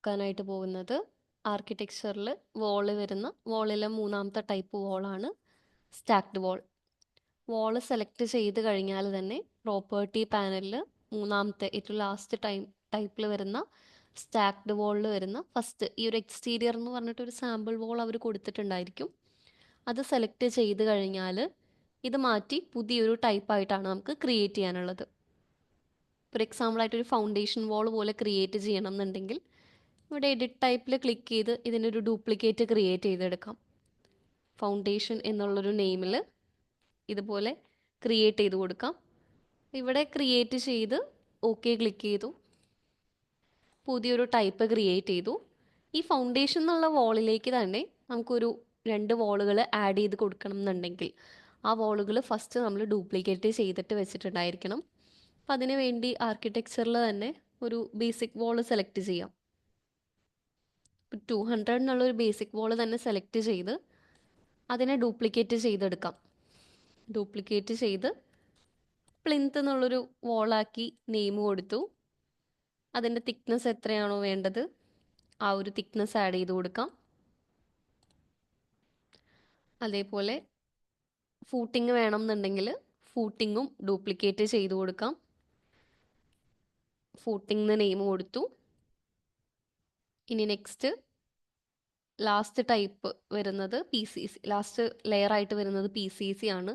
നോക്കാനായിട്ട് പോകുന്നത് ആർക്കിടെക്ചറിൽ വോള് വരുന്ന വോളിലെ മൂന്നാമത്തെ ടൈപ്പ് വോളാണ് സ്റ്റാക്ക്ഡ് വോൾ. വോള് സെലക്ട് ചെയ്ത് കഴിഞ്ഞാൽ തന്നെ പ്രോപ്പർട്ടി പാനലിൽ മൂന്നാമത്തെ ഏറ്റവും ലാസ്റ്റ് ടൈപ്പിൽ വരുന്ന സ്റ്റാക്ക്ഡ് വോളിൽ വരുന്ന ഫസ്റ്റ് ഈ ഒരു എക്സ്റ്റീരിയർ എന്ന് പറഞ്ഞിട്ട് ഒരു സാമ്പിൾ വോൾ അവർ കൊടുത്തിട്ടുണ്ടായിരിക്കും. അത് സെലക്ട് ചെയ്ത് കഴിഞ്ഞാൽ ഇത് മാറ്റി പുതിയൊരു ടൈപ്പായിട്ടാണ് നമുക്ക് ക്രിയേറ്റ് ചെയ്യാനുള്ളത്. ഫോർ എക്സാമ്പിൾ ആയിട്ട് ഒരു ഫൗണ്ടേഷൻ വോൾ പോലെ ക്രിയേറ്റ് ചെയ്യണം എന്നുണ്ടെങ്കിൽ ഇവിടെ എഡിറ്റ് ടൈപ്പിൽ ക്ലിക്ക് ചെയ്ത് ഇതിനൊരു ഡ്യൂപ്ലിക്കേറ്റ് ക്രിയേറ്റ് ചെയ്തെടുക്കാം. ഫൗണ്ടേഷൻ എന്നുള്ളൊരു നെയിമിൽ ഇതുപോലെ ക്രിയേറ്റ് ചെയ്ത് കൊടുക്കാം. ഇവിടെ ക്രിയേറ്റ് ചെയ്ത് ഓക്കെ ക്ലിക്ക് ചെയ്തു, പുതിയൊരു ടൈപ്പ് ക്രിയേറ്റ് ചെയ്തു. ഈ ഫൗണ്ടേഷൻ എന്നുള്ള വോളിലേക്ക് തന്നെ നമുക്കൊരു 2 വോളുകൾ ആഡ് ചെയ്ത് കൊടുക്കണം എന്നുണ്ടെങ്കിൽ ആ വോളുകൾ ഫസ്റ്റ് നമ്മൾ ഡ്യൂപ്ലിക്കേറ്റ് ചെയ്തിട്ട് വെച്ചിട്ടുണ്ടായിരിക്കണം. അപ്പം അതിന് വേണ്ടി ആർക്കിടെക്ചറിൽ തന്നെ ഒരു ബേസിക് വോൾ സെലക്ട് ചെയ്യാം. 200 എന്നുള്ളൊരു ബേസിക് വോൾ തന്നെ സെലക്ട് ചെയ്ത് അതിനെ ഡ്യൂപ്ലിക്കേറ്റ് ചെയ്തെടുക്കാം. ഡ്യൂപ്ലിക്കേറ്റ് ചെയ്ത് പ്ലിന്ത് എന്നുള്ളൊരു വോളാക്കി നെയിം കൊടുത്തു. അതിൻ്റെ തിക്നെസ് എത്രയാണോ വേണ്ടത് ആ ഒരു തിക്നെസ് ആഡ് ചെയ്ത് കൊടുക്കാം. അതേപോലെ ഫൂട്ടിങ് വേണം എന്നുണ്ടെങ്കിൽ ഫൂട്ടിങ്ങും ഡ്യൂപ്ലിക്കേറ്റ് ചെയ്ത് കൊടുക്കാം. ഫൂട്ടിങ് നെയിം കൊടുത്തു. ഇനി നെക്സ്റ്റ് ലാസ്റ്റ് ടൈപ്പ് വരുന്നത് PCC, ലാസ്റ്റ് ലെയർ ആയിട്ട് വരുന്നത് PCC ആണ്.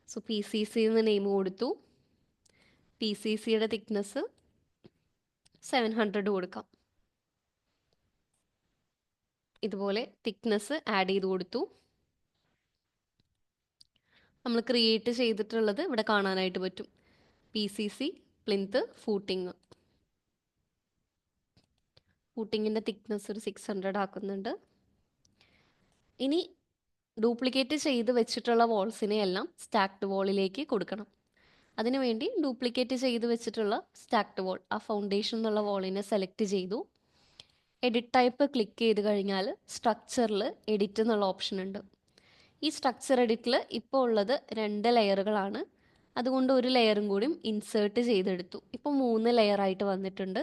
സോ PCC എന്ന് നെയിം കൊടുത്തു. PCCയുടെ തിക്നെസ് 700 കൊടുക്കാം. ഇതുപോലെ തിക്നെസ് ആഡ് ചെയ്ത് കൊടുത്തു. നമ്മൾ ക്രിയേറ്റ് ചെയ്തിട്ടുള്ളത് ഇവിടെ കാണാനായിട്ട് പറ്റും. PCC, plinth, footing. ഫൂട്ടിങ്ങിൻ്റെ തിക്നെസ് ഒരു 600 ആക്കുന്നുണ്ട്. ഇനി ഡ്യൂപ്ലിക്കേറ്റ് ചെയ്ത് വെച്ചിട്ടുള്ള വോൾസിനെ എല്ലാം സ്റ്റാക്ക്ഡ് വോളിലേക്ക് കൊടുക്കണം. അതിനുവേണ്ടി ഡ്യൂപ്ലിക്കേറ്റ് ചെയ്ത് വെച്ചിട്ടുള്ള സ്റ്റാക്ക്ഡ് വോൾ, ആ ഫൗണ്ടേഷൻ എന്നുള്ള വോളിനെ സെലക്ട് ചെയ്തു. എഡിറ്റ് ടൈപ്പ് ക്ലിക്ക് ചെയ്ത് കഴിഞ്ഞാൽ സ്ട്രക്ചറിൽ എഡിറ്റ് എന്നുള്ള ഓപ്ഷൻ ഉണ്ട്. ഈ സ്ട്രക്ചർ എഡിറ്റിൽ ഇപ്പോൾ ഉള്ളത് 2 ലെയറുകളാണ്. അതുകൊണ്ട് ഒരു ലെയറും കൂടി ഇൻസേർട്ട് ചെയ്തെടുത്തു. ഇപ്പോൾ 3 ലെയറായിട്ട് വന്നിട്ടുണ്ട്.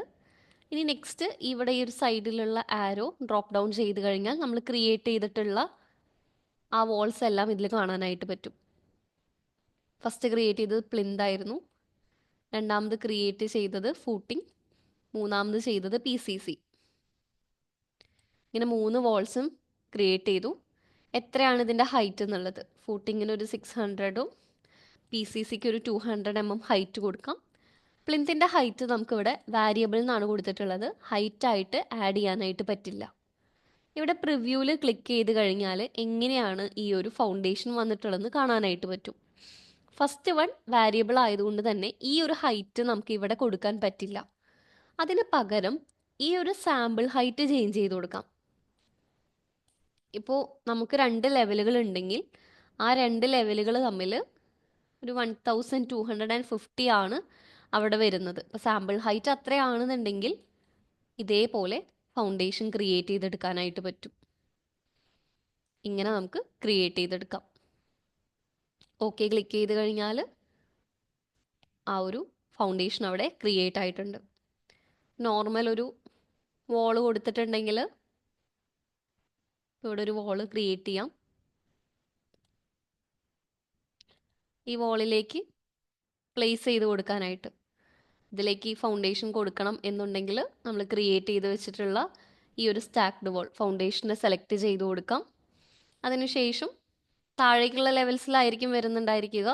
ഇനി നെക്സ്റ്റ് ഇവിടെ ഈ ഒരു സൈഡിലുള്ള ആരോ ഡ്രോപ്പ് ഡൗൺ ചെയ്ത് കഴിഞ്ഞാൽ നമ്മൾ ക്രിയേറ്റ് ചെയ്തിട്ടുള്ള ആ വോൾസ് എല്ലാം ഇതിൽ കാണാനായിട്ട് പറ്റും. ഫസ്റ്റ് ക്രിയേറ്റ് ചെയ്തത് പ്ലിന്ത് ആയിരുന്നു, രണ്ടാമത് ക്രിയേറ്റ് ചെയ്തത് ഫൂട്ടിങ്, മൂന്നാമത് ചെയ്തത് PCC. ഇങ്ങനെ 3 വോൾസും ക്രിയേറ്റ് ചെയ്തു. എത്രയാണ് ഇതിൻ്റെ ഹൈറ്റ് എന്നുള്ളത്, ഫൂട്ടിങ്ങിന് ഒരു 600ഉം PCCക്ക് ഒരു 200 mm ഹൈറ്റ് കൊടുക്കാം. പ്ലിന്തിൻ്റെ ഹൈറ്റ് നമുക്കിവിടെ വാരിയബിൾ എന്നാണ് കൊടുത്തിട്ടുള്ളത്, ഹൈറ്റ് ആയിട്ട് ആഡ് ചെയ്യാനായിട്ട് പറ്റില്ല. ഇവിടെ പ്രിവ്യൂവിൽ ക്ലിക്ക് ചെയ്ത് കഴിഞ്ഞാൽ എങ്ങനെയാണ് ഈ ഒരു ഫൗണ്ടേഷൻ വന്നിട്ടുള്ളതെന്ന് കാണാനായിട്ട് പറ്റും. ഫസ്റ്റ് വൺ വാരിയബിൾ ആയതുകൊണ്ട് തന്നെ ഈ ഒരു ഹൈറ്റ് നമുക്ക് ഇവിടെ കൊടുക്കാൻ പറ്റില്ല. അതിന് പകരം ഈ ഒരു സാമ്പിൾ ഹൈറ്റ് ചേഞ്ച് ചെയ്ത് കൊടുക്കാം. ഇപ്പോൾ നമുക്ക് 2 ലെവലുകൾ ഉണ്ടെങ്കിൽ ആ 2 ലെവലുകൾ തമ്മിൽ ഒരു 1250 ആണ് അവിടെ വരുന്നത്. ഇപ്പോൾ സാമ്പിൾ ഹൈറ്റ് അത്രയാണെന്നുണ്ടെങ്കിൽ ഇതേപോലെ ഫൗണ്ടേഷൻ ക്രിയേറ്റ് ചെയ്തെടുക്കാനായിട്ട് പറ്റും. ഇങ്ങനെ നമുക്ക് ക്രിയേറ്റ് ചെയ്തെടുക്കാം. ഓക്കെ ക്ലിക്ക് ചെയ്ത് കഴിഞ്ഞാൽ ആ ഒരു ഫൗണ്ടേഷൻ അവിടെ ക്രിയേറ്റ് ആയിട്ടുണ്ട്. നോർമൽ ഒരു വോള് കൊടുത്തിട്ടുണ്ടെങ്കിൽ ഇവിടെ ഒരു വോള് ക്രിയേറ്റ് ചെയ്യാം. ഈ വോളിലേക്ക് പ്ലേസ് ചെയ്ത് കൊടുക്കാനായിട്ട് ഇതിലേക്ക് ഈ ഫൗണ്ടേഷൻ കൊടുക്കണം എന്നുണ്ടെങ്കിൽ നമ്മൾ ക്രിയേറ്റ് ചെയ്ത് വെച്ചിട്ടുള്ള ഈ ഒരു സ്റ്റാക്ക്ഡ് വോൾ ഫൗണ്ടേഷനെ സെലക്ട് ചെയ്ത് കൊടുക്കാം. അതിനുശേഷം താഴേക്കുള്ള ലെവൽസിലായിരിക്കും വരുന്നുണ്ടായിരിക്കുക.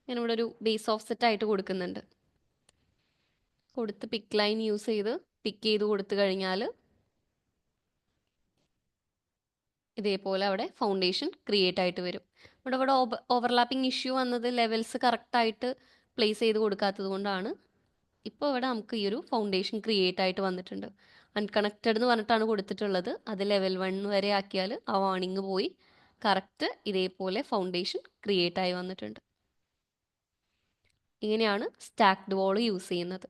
ഞാനിവിടെ ഒരു ബേസ് ഓഫ് സെറ്റ് ആയിട്ട് കൊടുക്കുന്നുണ്ട്. കൊടുത്ത് പിക്ക് ലൈൻ യൂസ് ചെയ്ത് പിക്ക് ചെയ്ത് കൊടുത്തു കഴിഞ്ഞാൽ ഇതേപോലെ അവിടെ ഫൗണ്ടേഷൻ ക്രിയേറ്റ് ആയിട്ട് വരും. ഇവിടെ ഓവർലാപ്പിംഗ് ഇഷ്യൂ വന്നത് ലെവൽസ് കറക്റ്റായിട്ട് പ്ലേസ് ചെയ്ത് കൊടുക്കാത്തത് കൊണ്ടാണ്. ഇപ്പോൾ ഇവിടെ നമുക്ക് ഈ ഒരു ഫൗണ്ടേഷൻ ക്രിയേറ്റ് ആയിട്ട് വന്നിട്ടുണ്ട്. അൺകണക്റ്റഡ് എന്ന് പറഞ്ഞിട്ടാണ് കൊടുത്തിട്ടുള്ളത്. അത് ലെവൽ 1 വരെ ആക്കിയാൽ ആ വാർണിംഗ് പോയി കറക്റ്റ് ഇതേപോലെ ഫൗണ്ടേഷൻ ക്രിയേറ്റ് ആയി വന്നിട്ടുണ്ട്. ഇങ്ങനെയാണ് സ്റ്റാക്ക്ഡ് വോൾ യൂസ് ചെയ്യുന്നത്.